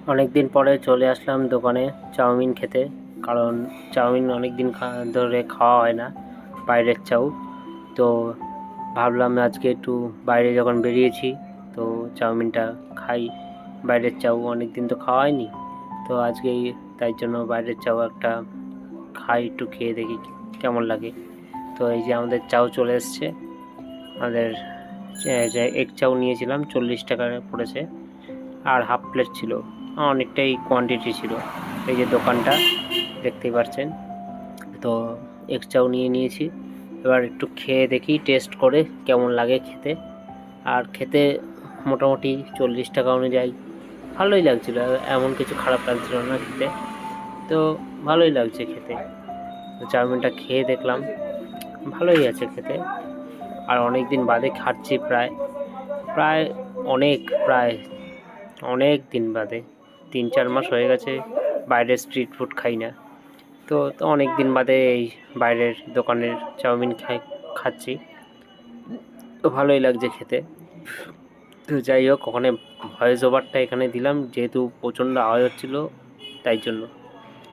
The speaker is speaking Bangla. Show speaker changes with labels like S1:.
S1: অনেক দিন পরে চলে আসলাম দোকানে চাউমিন খেতে, কারণ চাউমিন অনেক দিন ধরে খাওয়া হয় না, বাইরের চাউ। তো ভাবলাম আজকে একটু বাইরে যখন বেরিয়েছি তো চাউমিনটা খাই। বাইরের চাউ অনেক দিন তো খাওয়া হয়নি, তো আজকেই তাই জন্য বাইরের চাউ একটা খাই, একটু খেয়ে দেখি কেমন লাগে। তো এই যে আমাদের চাউ চলে এসছে। আমাদের যে এগ চাউ নিয়েছিলাম 40 টাকা পড়েছে, আর হাফ প্লেট ছিল, অনেকটাই কোয়ান্টিটি ছিল। এই যে দোকানটা দেখতেই পাচ্ছেন। তো এগ চাউ নিয়ে নিয়েছি, এবার একটু খেয়ে দেখি, টেস্ট করে কেমন লাগে খেতে। আর খেতে মোটামুটি 40 টাকা অনুযায়ী ভালোই লাগছিল, এমন কিছু খারাপ লাগছিল না খেতে, তো ভালোই লাগছে খেতে। তো চাউমিনটা খেয়ে দেখলাম ভালোই আছে খেতে। আর অনেক দিন বাদে খাচ্ছি, প্রায় প্রায় অনেক প্রায় অনেক দিন বাদে 3-4 মাস হয়ে গেছে বাইরের স্ট্রিট ফুড খাই না। তো অনেক দিন বাদে এই বাইরের দোকানের চাউমিন খাচ্ছি, তো ভালোই লাগছে খেতে। তো যাই হোক, ওখানে ভয়েস ওভারটা এখানে দিলাম যেহেতু প্রচণ্ড আওয়াজ হচ্ছিলো, তাই জন্য।